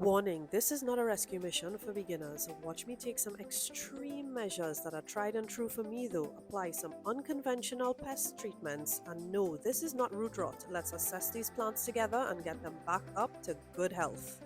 Warning, this is not a rescue mission for beginners. Watch me take some extreme measures that are tried and true for me though, apply some unconventional pest treatments, and no, this is not root rot. Let's assess these plants together and get them back up to good health.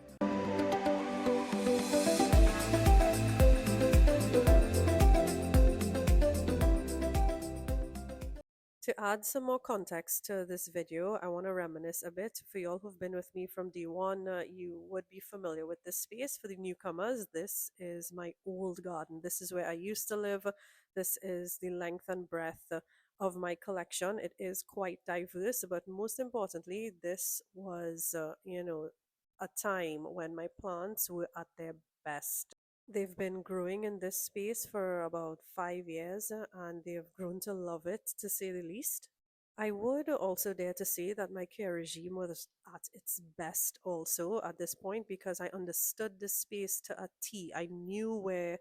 To add some more context to this video, I want to reminisce a bit. For y'all who've been with me from D1, you would be familiar with this space. For the newcomers, this is my old garden. This is where I used to live. This is the length and breadth of my collection. It is quite diverse, but most importantly, this was, a time when my plants were at their best. They've been growing in this space for about 5 years and they've grown to love it, to say the least. I would also dare to say that my care regime was at its best also at this point because I understood the space to a T. I knew where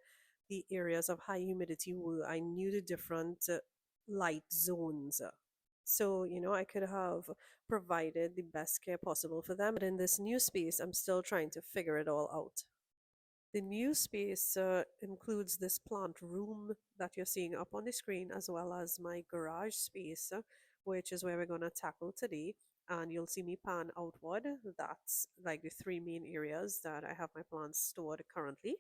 the areas of high humidity were, I knew the different light zones. So, I could have provided the best care possible for them. But in this new space, I'm still trying to figure it all out. The new space includes this plant room that you're seeing up on the screen, as well as my garage space, which is where we're going to tackle today. And you'll see me pan outward. That's like the three main areas that I have my plants stored currently.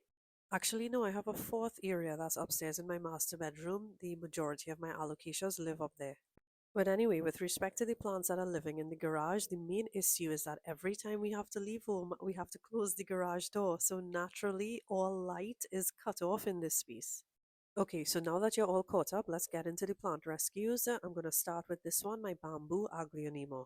Actually, no, I have a fourth area that's upstairs in my master bedroom. The majority of my alocasias live up there. But anyway, with respect to the plants that are living in the garage, the main issue is that every time we have to leave home, we have to close the garage door. So naturally, all light is cut off in this space. Okay, so now that you're all caught up, let's get into the plant rescues. I'm going to start with this one, my Bamboo Aglaonema.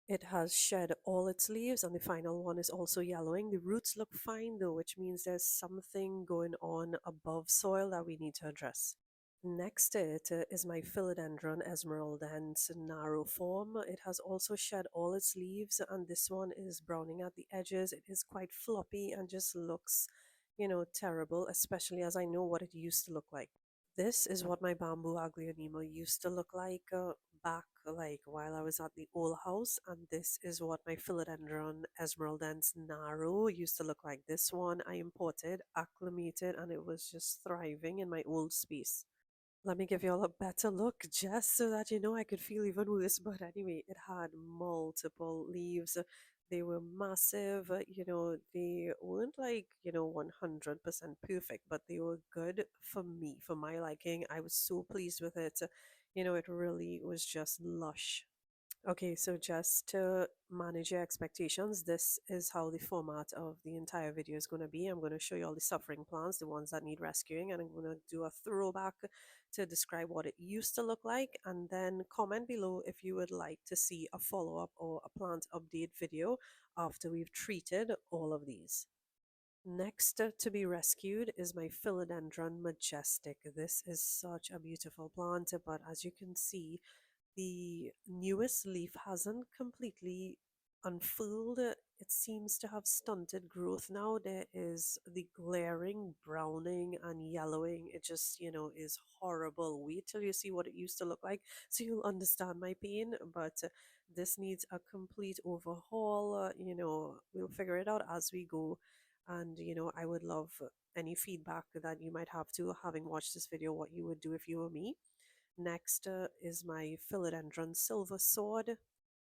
It has shed all its leaves, and the final one is also yellowing. The roots look fine though, which means there's something going on above soil that we need to address. Next to it is my Philodendron Esmeraldense narrow form. It has also shed all its leaves, and this one is browning at the edges. It is quite floppy and just looks, terrible, especially as I know what it used to look like. This is what my Bamboo Aglaonema used to look like back like while I was at the old house, and this is what my Philodendron Esmeraldense narrow used to look like. This one I imported, acclimated, and it was just thriving in my old space. Let me give you all a better look just so that you know I could feel even worse. But anyway, it had multiple leaves. They were massive, they weren't like, 100% perfect, but they were good for me, for my liking. I was so pleased with it. It really was just lush. Okay, so just to manage your expectations, this is how the format of the entire video is going to be. I'm going to show you all the suffering plants, the ones that need rescuing, and I'm going to do a throwback to describe what it used to look like, and then comment below if you would like to see a follow-up or a plant update video after we've treated all of these. Next to be rescued is my Philodendron Majestic. This is such a beautiful plant, but as you can see, the newest leaf hasn't completely unfurled. It seems to have stunted growth now. There is the glaring browning and yellowing. It just, is horrible. Wait till you see what it used to look like so you'll understand my pain. But this needs a complete overhaul. We'll figure it out as we go. And, I would love any feedback that you might have to having watched this video, what you would do if you were me. Next is my Philodendron Silver Sword.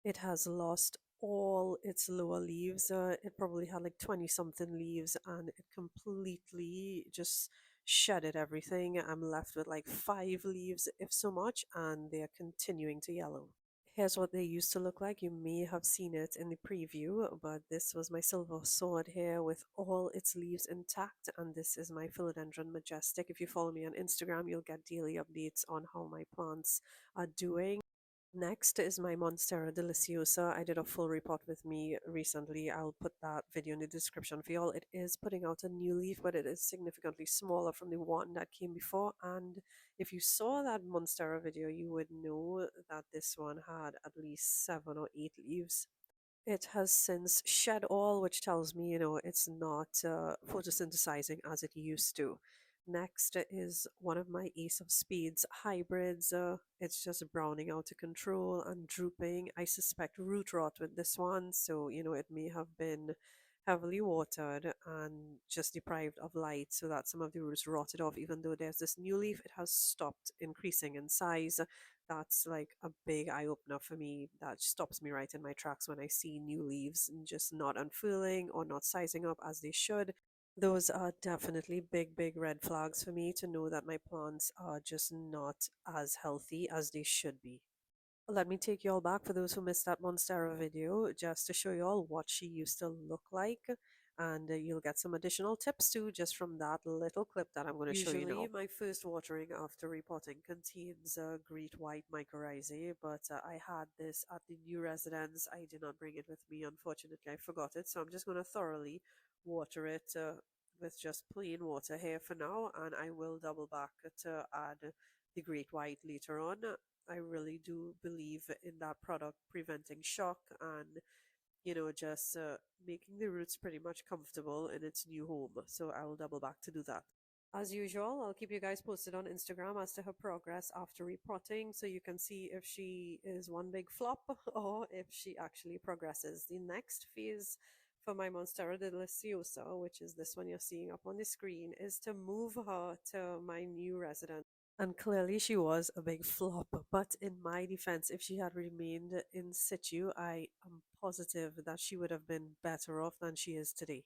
It has lost all its lower leaves. It probably had like 20 something leaves and it completely just shedded everything. I'm left with like 5 leaves, if so much, and they are continuing to yellow. Here's what they used to look like. You may have seen it in the preview, but this was my silver sword here with all its leaves intact, and this is my Philodendron Majestic. If you follow me on Instagram, you'll get daily updates on how my plants are doing. Next is my Monstera Deliciosa. I did a full report with me recently. I'll put that video in the description for y'all. It is putting out a new leaf, but it is significantly smaller from the one that came before. And if you saw that Monstera video, you would know that this one had at least 7 or 8 leaves. It has since shed all, which tells me, it's not photosynthesizing as it used to. Next is one of my Ace of Spades hybrids. It's just browning out of control and drooping. I suspect root rot with this one, so it may have been heavily watered and just deprived of light so that some of the roots rotted off. Even though there's this new leaf, it has stopped increasing in size. That's like a big eye opener for me. That stops me right in my tracks when I see new leaves and just not unfurling or not sizing up as they should. Those are definitely big, big red flags for me to know that my plants are just not as healthy as they should be. Let me take you all back for those who missed that Monstera video, just to show you all what she used to look like. And you'll get some additional tips too, just from that little clip that I'm going to show you now. Usually, my first watering after repotting contains great white mycorrhizae, but I had this at the new residence. I did not bring it with me, unfortunately. I forgot it, so I'm just going to thoroughly water it with just plain water here for now, and I will double back to add the great white later on. I really do believe in that product preventing shock and, just making the roots pretty much comfortable in its new home. So I will double back to do that. As usual, I'll keep you guys posted on Instagram as to her progress after repotting so you can see if she is one big flop or if she actually progresses. The next phase for my Monstera Deliciosa, which is this one you're seeing up on the screen, is to move her to my new residence. And clearly she was a big flop. But in my defense, if she had remained in situ, I am positive that she would have been better off than she is today.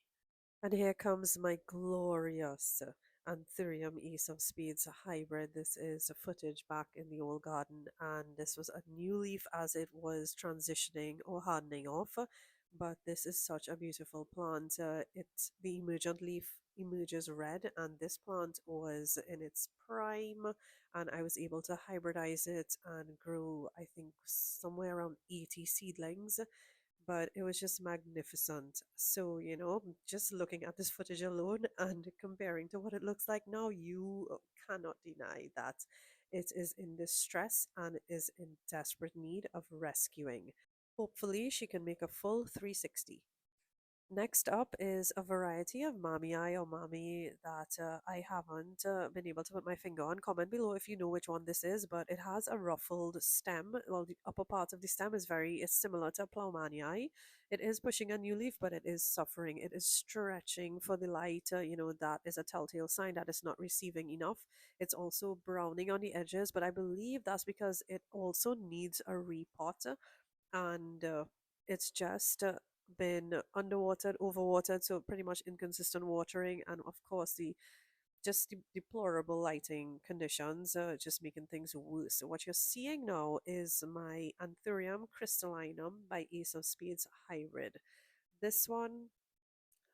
And here comes my glorious Anthurium Ace of Spades hybrid. This is a footage back in the old garden, and this was a new leaf as it was transitioning or hardening off. But this is such a beautiful plant. The emergent leaf emerges red, and this plant was in its prime, and I was able to hybridize it and grow, I think, somewhere around 80 seedlings, but it was just magnificent. So, just looking at this footage alone and comparing to what it looks like now, you cannot deny that it is in distress and is in desperate need of rescuing. Hopefully, she can make a full 360. Next up is a variety of Mami or Mami that I haven't been able to put my finger on. Comment below if you know which one this is, but it has a ruffled stem. Well, the upper part of the stem is similar to Ploumanii. It is pushing a new leaf, but it is suffering. It is stretching for the light. That is a telltale sign that it's not receiving enough. It's also browning on the edges, but I believe that's because it also needs a repot, and it's just been underwatered, overwatered, so pretty much inconsistent watering, and of course the deplorable lighting conditions, just making things worse. So what you're seeing now is my Anthurium crystallinum by Ace of Spades hybrid. This one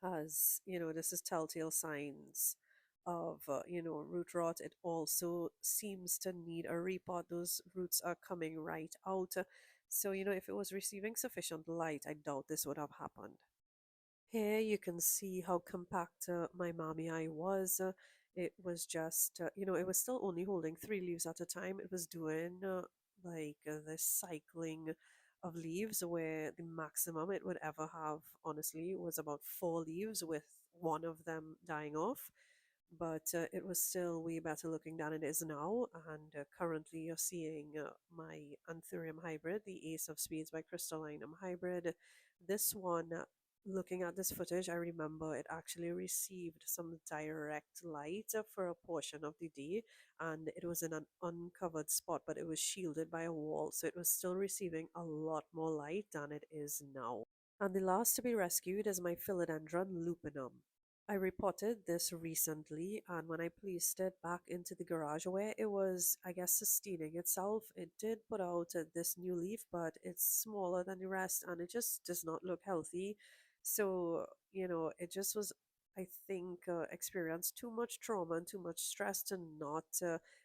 has, this is telltale signs of, root rot. It also seems to need a repot. Those roots are coming right out. So, if it was receiving sufficient light, I doubt this would have happened. Here you can see how compact my mommy eye was. It was just, it was still only holding 3 leaves at a time. It was doing this cycling of leaves where the maximum it would ever have, honestly, was about 4 leaves with one of them dying off. But it was still way better looking than it is now. And currently, you're seeing my Anthurium hybrid, the Ace of Spades by Crystallinum hybrid. This one, looking at this footage, I remember it actually received some direct light for a portion of the day, and it was in an uncovered spot, but it was shielded by a wall, so it was still receiving a lot more light than it is now. And the last to be rescued is my Philodendron Lupinum. I repotted this recently, and when I placed it back into the garage where it was, I guess, sustaining itself, it did put out this new leaf, but it's smaller than the rest and it just does not look healthy. So, it just was, I think, experienced too much trauma and too much stress to not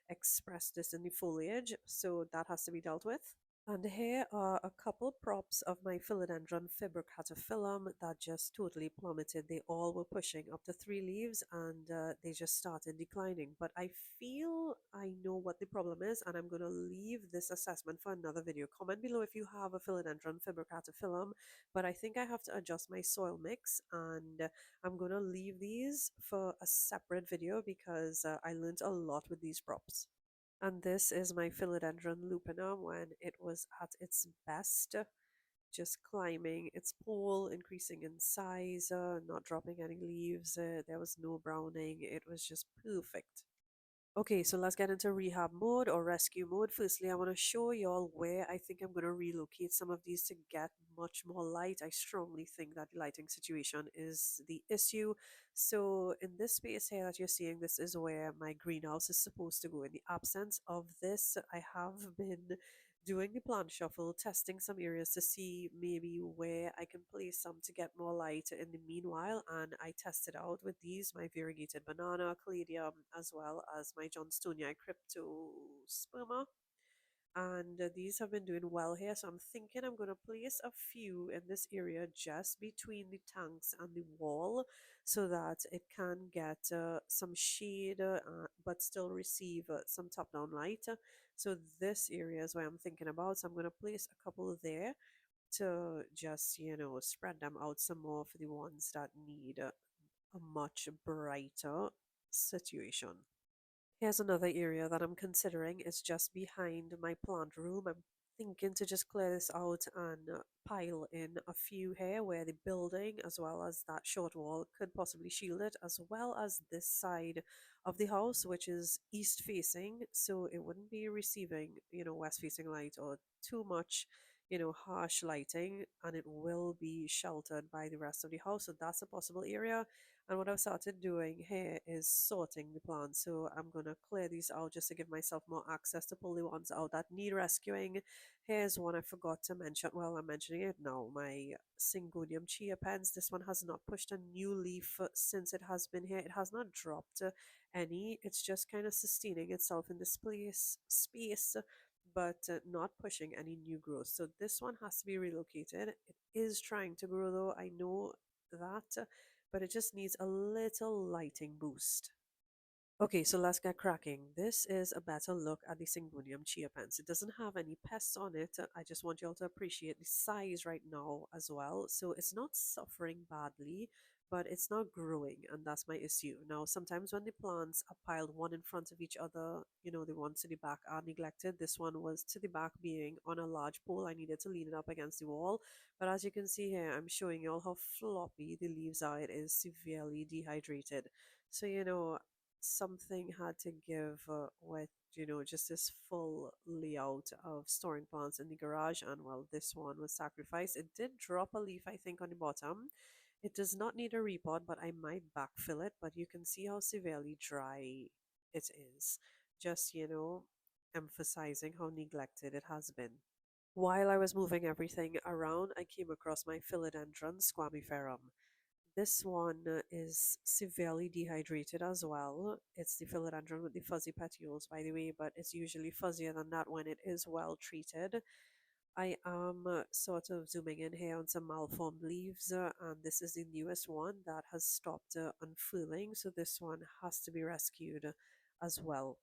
express this in the foliage. So that has to be dealt with. And here are a couple props of my Philodendron fibrocataphyllum that just totally plummeted. They all were pushing up to 3 leaves, and they just started declining. But I feel I know what the problem is, and I'm going to leave this assessment for another video. Comment below if you have a Philodendron fibrocataphyllum, but I think I have to adjust my soil mix, and I'm going to leave these for a separate video because I learned a lot with these props. And this is my Philodendron lupinum when it was at its best. just climbing its pole, increasing in size, not dropping any leaves. There was no browning. It was just perfect. Okay, so let's get into rehab mode or rescue mode. Firstly, I want to show y'all where I think I'm going to relocate some of these to get much more light. I strongly think that the lighting situation is the issue. So in this space here that you're seeing, this is where my greenhouse is supposed to go. In the absence of this, I have been doing the plant shuffle, testing some areas to see maybe where I can place some to get more light in the meanwhile. And I tested out with these my variegated banana, caladium, as well as my Johnstonia cryptosperma, and these have been doing well here. So I'm thinking I'm going to place a few in this area just between the tanks and the wall so that it can get some shade but still receive some top down light. So this area is what I'm thinking about. So I'm going to place a couple there to just, spread them out some more for the ones that need a much brighter situation. Here's another area that I'm considering is just behind my plant room. I'm thinking to just clear this out and pile in a few here where the building as well as that short wall could possibly shield it, as well as this side of the house, which is east facing, so it wouldn't be receiving, west facing light or too much, harsh lighting, and it will be sheltered by the rest of the house. So that's a possible area. And what I've started doing here is sorting the plants. So I'm going to clear these out just to give myself more access to pull the ones out that need rescuing. Here's one I forgot to mention. Well, I'm mentioning it now. My Syngonium Chiapense. This one has not pushed a new leaf since it has been here. It has not dropped any. It's just kind of sustaining itself in this space, but not pushing any new growth. So this one has to be relocated. It is trying to grow though. I know that, but it just needs a little lighting boost. Okay, so let's get cracking. This is a better look at the Syngonium Chiapense. It doesn't have any pests on it. I just want you all to appreciate the size right now as well. So it's not suffering badly, but it's not growing, and that's my issue. Now, sometimes when the plants are piled one in front of each other, the ones to the back are neglected. This one was to the back being on a large pole. I needed to lean it up against the wall. But as you can see here, I'm showing you all how floppy the leaves are. It is severely dehydrated. So, something had to give with just this full layout of storing plants in the garage, and well, this one was sacrificed. It did drop a leaf, I think, on the bottom. It does not need a repot, but I might backfill it. But you can see how severely dry it is, just emphasizing how neglected it has been. While I was moving everything around, I came across my Philodendron Squamiferum. This one is severely dehydrated as well. It's the philodendron with the fuzzy petioles, by the way, but it's usually fuzzier than that when it is well treated. I am sort of zooming in here on some malformed leaves, and this is the newest one that has stopped unfurling, so this one has to be rescued as well.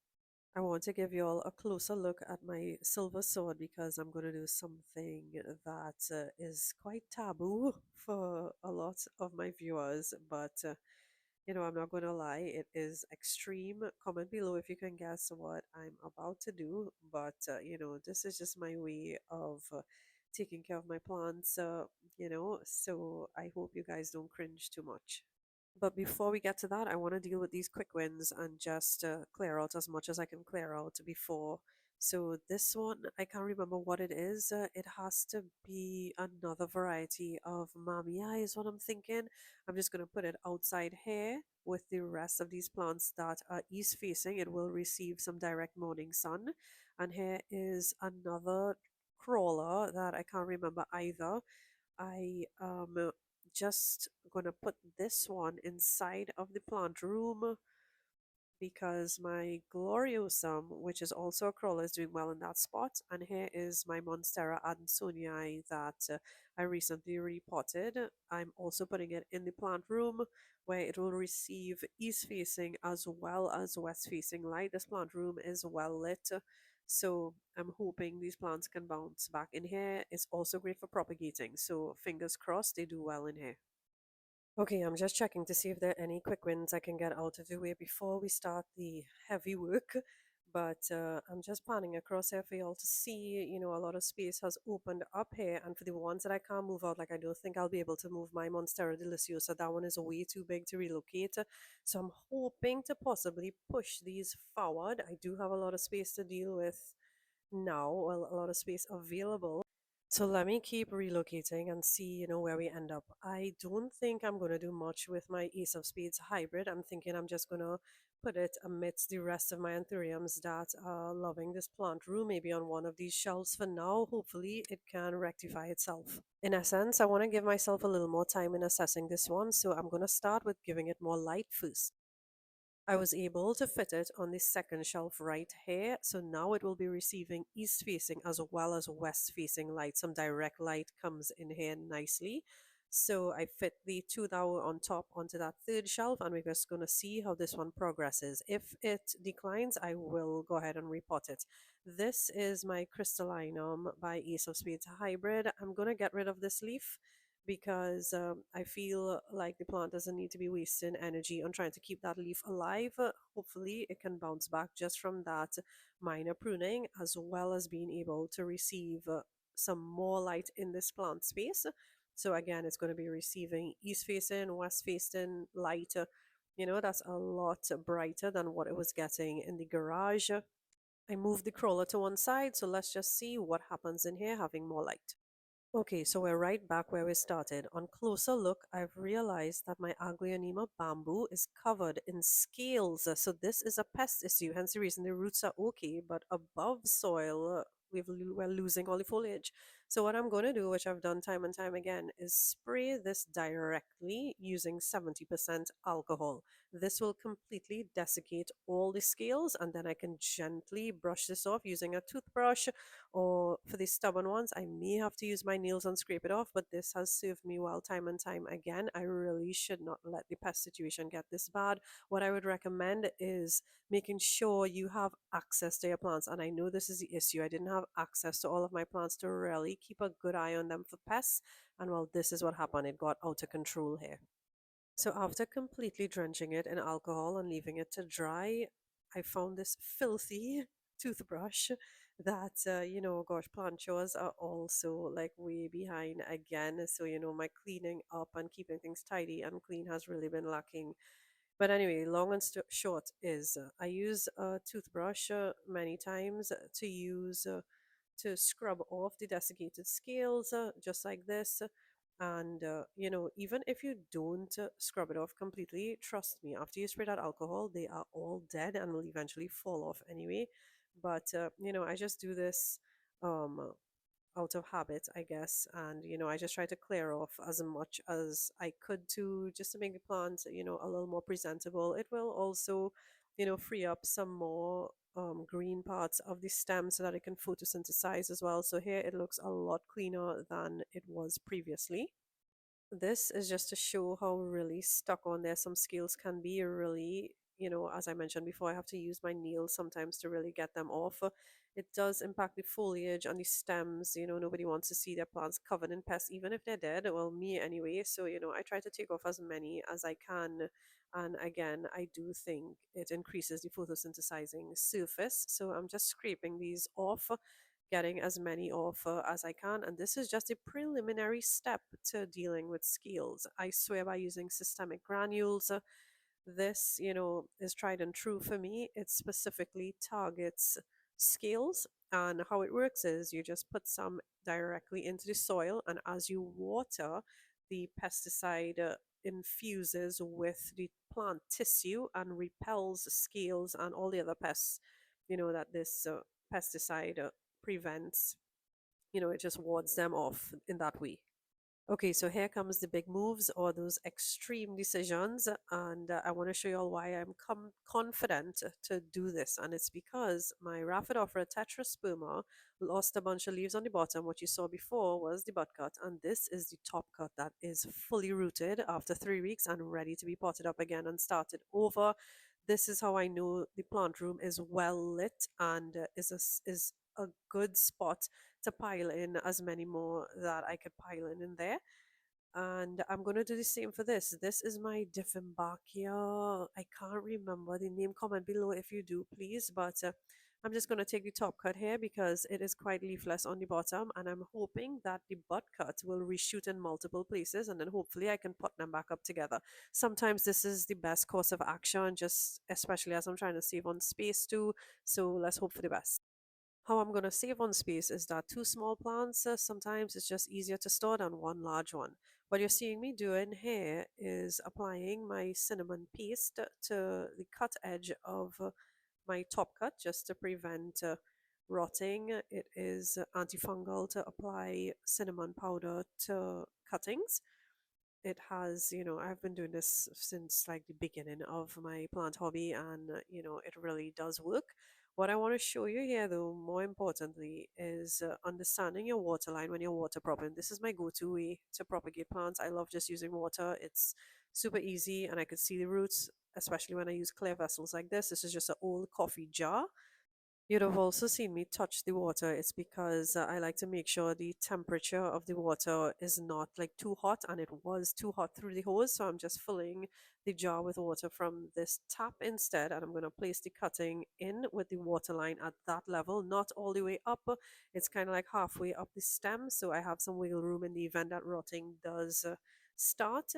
I want to give you all a closer look at my silver sword because I'm going to do something that is quite taboo for a lot of my viewers. But, I'm not going to lie, it is extreme. Comment below if you can guess what I'm about to do. But, this is just my way of taking care of my plants, so I hope you guys don't cringe too much. But before we get to that, I want to deal with these quick wins and just clear out as much as I can clear out before. So this one, I can't remember what it is. It has to be another variety of Mamiya is what I'm thinking. I'm just going to put it outside here with the rest of these plants that are east facing. It will receive some direct morning sun. And here is another crawler that I can't remember either. I just gonna put this one inside of the plant room because my Gloriosum, which is also a crawler, is doing well in that spot. And here is my Monstera Adansonii that I recently repotted. I'm also putting it in the plant room where it will receive east facing as well as west facing light. This plant room is well lit. So I'm hoping these plants can bounce back in here. It's also great for propagating. So fingers crossed they do well in here. Okay, I'm just checking to see if there are any quick wins I can get out of the way before we start the heavy work. But I'm just panning across here for y'all to see, a lot of space has opened up here. And for the ones that I can't move out, like I don't think I'll be able to move my Monstera Deliciosa. That one is way too big to relocate. So I'm hoping to possibly push these forward. I do have a lot of space to deal with now, well, a lot of space available. So let me keep relocating and see, where we end up. I don't think I'm going to do much with my Ace of Spades hybrid. I'm thinking I'm just going to put it amidst the rest of my anthuriums that are loving this plant room, maybe on one of these shelves for now. Hopefully, it can rectify itself. In essence, I want to give myself a little more time in assessing this one, so I'm going to start with giving it more light first. I was able to fit it on the second shelf right here, so now it will be receiving east facing as well as west facing light. Some direct light comes in here nicely. So I fit the two that were on top onto that third shelf, and we're just going to see how this one progresses. If it declines, I will go ahead and repot it. This is my Crystallinum by Ace of Spades hybrid. I'm going to get rid of this leaf because I feel like the plant doesn't need to be wasting energy on trying to keep that leaf alive. Hopefully, it can bounce back just from that minor pruning, as well as being able to receive some more light in this plant space. So, again, it's going to be receiving east facing, west facing light. That's a lot brighter than what it was getting in the garage. I moved the crawler to one side, so let's just see what happens in here having more light. Okay, so we're right back where we started. On closer look, I've realized that my Aglaonema bamboo is covered in scales. So this is a pest issue, hence the reason the roots are okay, but above soil, we're losing all the foliage. So what I'm going to do, which I've done time and time again, is spray this directly using 70% alcohol. This will completely desiccate all the scales, and then I can gently brush this off using a toothbrush, or for the stubborn ones, I may have to use my nails and scrape it off, but this has served me well time and time again. I really should not let the pest situation get this bad. What I would recommend is making sure you have access to your plants. And I know this is the issue. I didn't have access to all of my plants to really keep a good eye on them for pests. And well, this is what happened. It got out of control here. So after completely drenching it in alcohol and leaving it to dry, I found this filthy toothbrush that, gosh, plant chores are also like way behind again. So, my cleaning up and keeping things tidy and clean has really been lacking. But anyway, long and short is I use a toothbrush many times to scrub off the desiccated scales, just like this. And, even if you don't scrub it off completely, trust me, after you spray that alcohol, they are all dead and will eventually fall off anyway. But, I just do this um, out of habit, I guess. And, I just try to clear off as much as I could to just to make the plant, a little more presentable. It will also, free up some more green parts of the stem so that it can photosynthesize as well. So here it looks a lot cleaner than it was previously. This is just to show how really stuck on there some scales can be. Really, as I mentioned before, I have to use my nails sometimes to really get them off. It does impact the foliage on the stems. Nobody wants to see their plants covered in pests, even if they're dead. Well, me anyway. So, I try to take off as many as I can. And again, I do think it increases the photosynthesizing surface. So I'm just scraping these off, getting as many off as I can. And this is just a preliminary step to dealing with scales. I swear by using systemic granules. This, is tried and true for me. It specifically targets scales. And how it works is you just put some directly into the soil, and as you water, the pesticide infuses with the plant tissue and repels scales and all the other pests, that this pesticide prevents. It just wards them off in that way. Okay, so here comes the big moves or those extreme decisions, and I want to show you all why I'm confident to do this. And it's because my Rhaphidophora tetrasperma lost a bunch of leaves on the bottom. What you saw before was the butt cut, and this is the top cut that is fully rooted after 3 weeks and ready to be potted up again and started over. This is how I know the plant room is well lit and is a good spot to pile in as many more that I could pile in there. And I'm going to do the same for this. This is my Diffenbachia. I can't remember the name. Comment below if you do, please. But I'm just going to take the top cut here because it is quite leafless on the bottom, and I'm hoping that the butt cut will reshoot in multiple places, and then hopefully I can put them back up together. Sometimes this is the best course of action, just especially as I'm trying to save on space too, so let's hope for the best. How I'm going to save on space is that two small plants, sometimes it's just easier to store than one large one. What you're seeing me doing here is applying my cinnamon paste to the cut edge of my top cut just to prevent rotting. It is antifungal to apply cinnamon powder to cuttings. It has, I've been doing this since like the beginning of my plant hobby, and it really does work. What I want to show you here, though, more importantly, is understanding your water line when you're water propping. This is my go-to way to propagate plants. I love just using water. It's super easy, and I can see the roots, especially when I use clear vessels like this. This is just an old coffee jar. You'd have also seen me touch the water. It's because I like to make sure the temperature of the water is not like too hot, and it was too hot through the hose. So I'm just filling the jar with water from this tap instead, and I'm going to place the cutting in with the water line at that level, not all the way up. It's kind of like halfway up the stem, so I have some wiggle room in the event that rotting does start.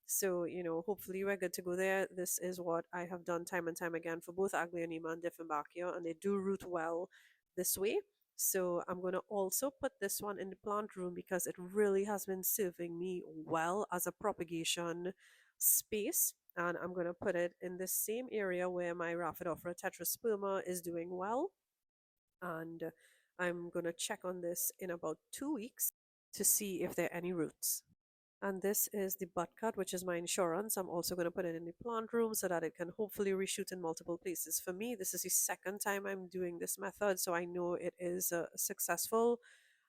So, hopefully we're good to go there. This is what I have done time and time again for both Aglaonema and Dieffenbachia, and they do root well this way. So I'm going to also put this one in the plant room because it really has been serving me well as a propagation space. And I'm going to put it in the same area where my Rhaphidophora tetrasperma is doing well. And I'm going to check on this in about 2 weeks to see if there are any roots. And this is the butt cut, which is my insurance. I'm also going to put it in the plant room so that it can hopefully reshoot in multiple places. For me, this is the second time I'm doing this method, so I know it is successful.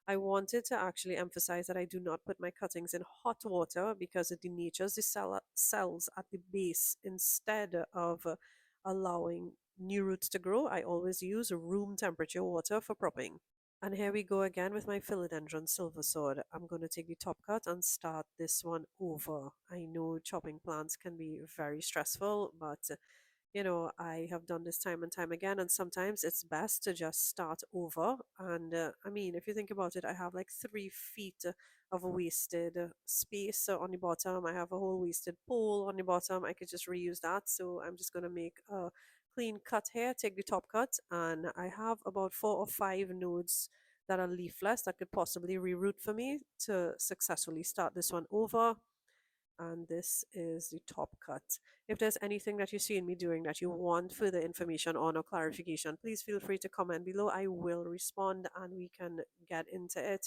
I wanted to actually emphasize that I do not put my cuttings in hot water because it denatures the cells at the base instead of allowing new roots to grow. I always use room temperature water for propping. And here we go again with my Philodendron Silver Sword. I'm going to take the top cut and start this one over. I know chopping plants can be very stressful, but I have done this time and time again, and sometimes it's best to just start over. And I mean, if you think about it, I have like 3 feet of wasted space on the bottom. I have a whole wasted pole on the bottom. I could just reuse that. So I'm just going to make a clean cut here, take the top cut, and I have about 4 or 5 nodes that are leafless that could possibly reroot for me to successfully start this one over. And this is the top cut. If there's anything that you see in me doing that you want further information on or clarification, please feel free to comment below. I will respond and we can get into it.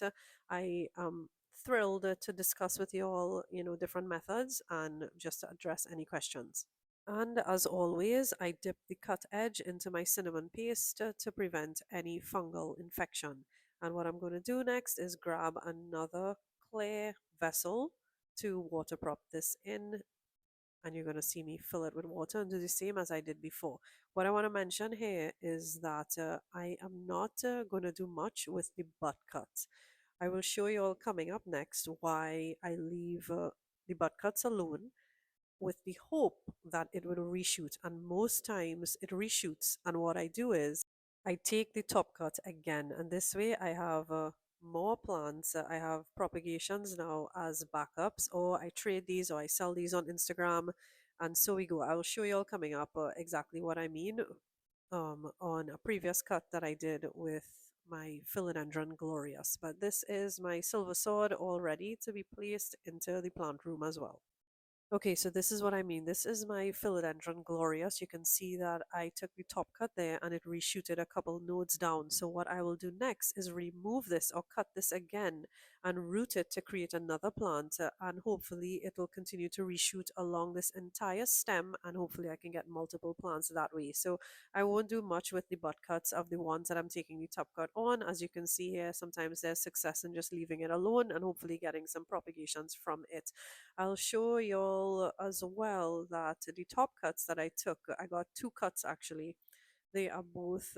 I am thrilled to discuss with you all, different methods and just to address any questions. And as always, I dip the cut edge into my cinnamon paste to prevent any fungal infection. And what I'm going to do next is grab another clear vessel to water prop this in. And you're going to see me fill it with water and do the same as I did before. What I want to mention here is that I am not going to do much with the butt cut. I will show you all coming up next why I leave the butt cuts alone with the hope that it will reshoot. And most times it reshoots. And what I do is I take the top cut again. And this way I have more plants. I have propagations now as backups, or I trade these or I sell these on Instagram. And so we go. I will show you all coming up exactly what I mean on a previous cut that I did with my Philodendron Glorious. But this is my silver sword all ready to be placed into the plant room as well. Okay, so this is what I mean. This is my Philodendron Glorious. You can see that I took the top cut there and it reshooted a couple nodes down. So what I will do next is remove this or cut this again and root it to create another plant. And hopefully it will continue to reshoot along this entire stem, and hopefully I can get multiple plants that way. So I won't do much with the butt cuts of the ones that I'm taking the top cut on. As you can see here, sometimes there's success in just leaving it alone and hopefully getting some propagations from it. I'll show y'all as well that the top cuts that I took, I got 2 cuts actually. They are both,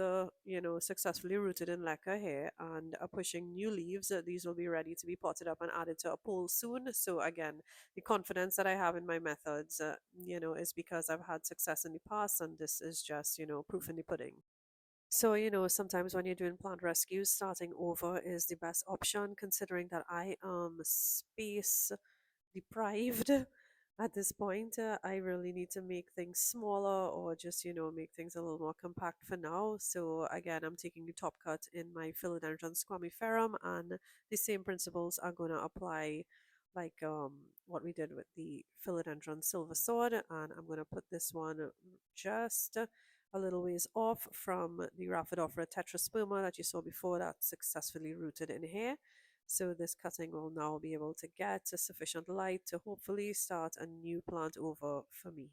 successfully rooted in leca here and are pushing new leaves. These will be ready to be potted up and added to a pole soon. So again, the confidence that I have in my methods, is because I've had success in the past, and this is just, proof in the pudding. So, sometimes when you're doing plant rescues, starting over is the best option, considering that I am space deprived at this point. I really need to make things smaller or just, make things a little more compact for now. So, again, I'm taking the top cut in my Philodendron Squamiferum, and the same principles are going to apply like what we did with the Philodendron Silver Sword. And I'm going to put this one just a little ways off from the Rhaphidophora tetrasperma that you saw before that successfully rooted in here. So this cutting will now be able to get sufficient light to hopefully start a new plant over for me.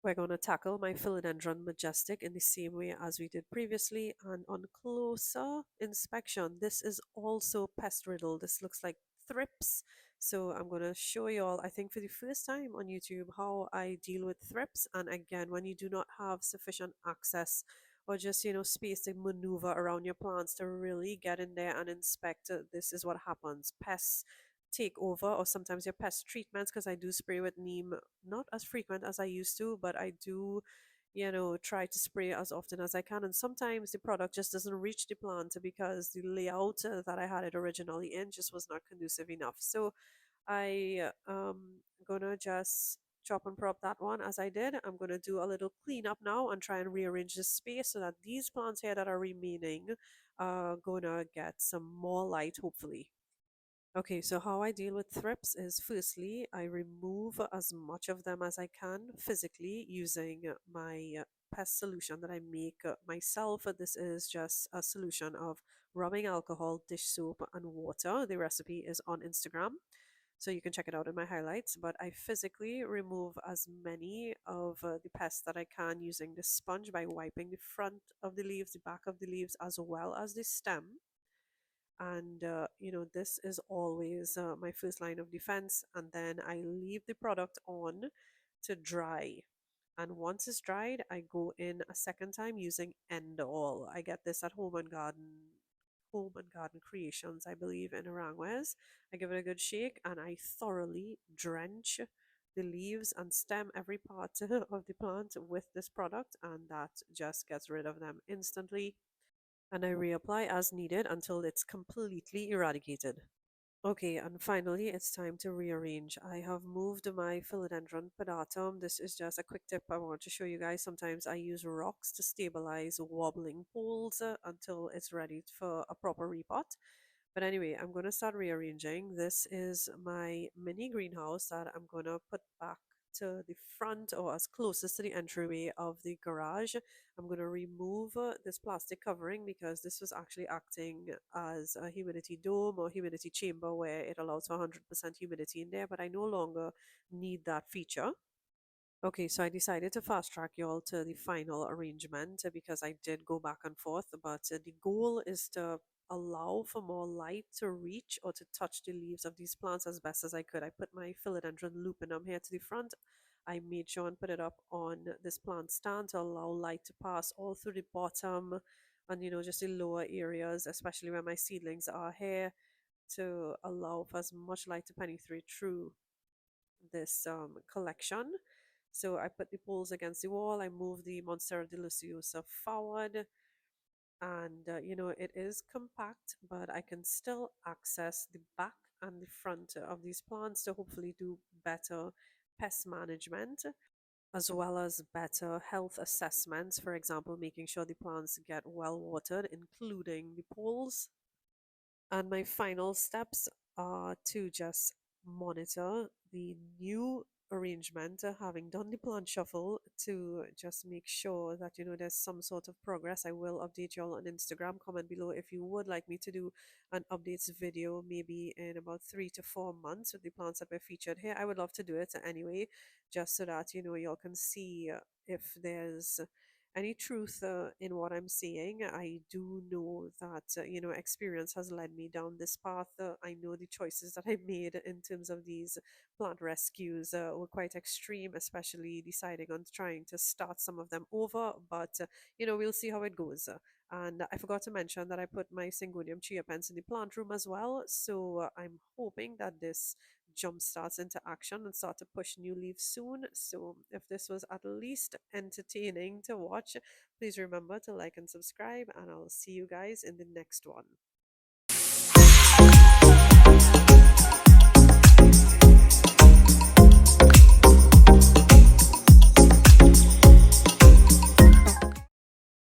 We're going to tackle my Philodendron Majestic in the same way as we did previously, and on closer inspection, this is also pest riddle. This looks like thrips. So I'm going to show you all, I think for the first time on YouTube, how I deal with thrips. And again, when you do not have sufficient access or just, space to maneuver around your plants to really get in there and inspect, this is what happens. Pests take over, or sometimes your pest treatments, because I do spray with neem, not as frequent as I used to, but I do, try to spray as often as I can. And sometimes the product just doesn't reach the plant because the layout that I had it originally in just was not conducive enough. So I gonna just chop and prop that one as I did. I'm gonna do a little cleanup now and try and rearrange the space so that these plants here that are remaining are gonna get some more light, hopefully. Okay, so how I deal with thrips is firstly, I remove as much of them as I can physically using my pest solution that I make myself. This is just a solution of rubbing alcohol, dish soap, and water. The recipe is on Instagram, so you can check it out in my highlights. But I physically remove as many of the pests that I can using this sponge by wiping the front of the leaves, the back of the leaves, as well as the stem. And this is always my first line of defense, and then I leave the product on to dry. And once it's dried, I go in a second time using End All. I get this at Home and Garden Creations, I believe, in Arangwes. I give it a good shake and I thoroughly drench the leaves and stem, every part of the plant, with this product, and that just gets rid of them instantly, and I reapply as needed until it's completely eradicated. Okay, and finally, it's time to rearrange. I have moved my Philodendron pedatum. This is just a quick tip I want to show you guys. Sometimes I use rocks to stabilize wobbling poles until it's ready for a proper repot. But anyway, I'm going to start rearranging. This is my mini greenhouse that I'm going to put back to the front, or as closest to the entryway of the garage. I'm going to remove this plastic covering because this was actually acting as a humidity dome or humidity chamber where it allows for 100% humidity in there, but I no longer need that feature. Okay, so I decided to fast track you all to the final arrangement because I did go back and forth, but the goal is to allow for more light to reach or to touch the leaves of these plants as best as I could. I put my Philodendron Lupinum here to the front. I made sure and put it up on this plant stand to allow light to pass all through the bottom and, just the lower areas, especially where my seedlings are here, to allow for as much light to penetrate through this collection. So I put the poles against the wall. I move the Monstera Deliciosa forward, and it is compact, but I can still access the back and the front of these plants to hopefully do better pest management as well as better health assessments. For example, making sure the plants get well watered, including the poles. And my final steps are to just monitor the new arrangement, having done the plant shuffle, to just make sure that there's some sort of progress. I will update you all on Instagram. Comment below if you would like me to do an updates video, maybe in about 3 to 4 months with the plants that were featured here. I would love to do it anyway, just so that y'all can see if there's any truth in what I'm saying. I do know that, experience has led me down this path. I know the choices that I made in terms of these plant rescues were quite extreme, especially deciding on trying to start some of them over. But, we'll see how it goes. And I forgot to mention that I put my Syngonium Chiapense in the plant room as well. So I'm hoping that this jump starts into action and start to push new leaves soon. So, if this was at least entertaining to watch, please remember to like and subscribe, and I'll see you guys in the next one.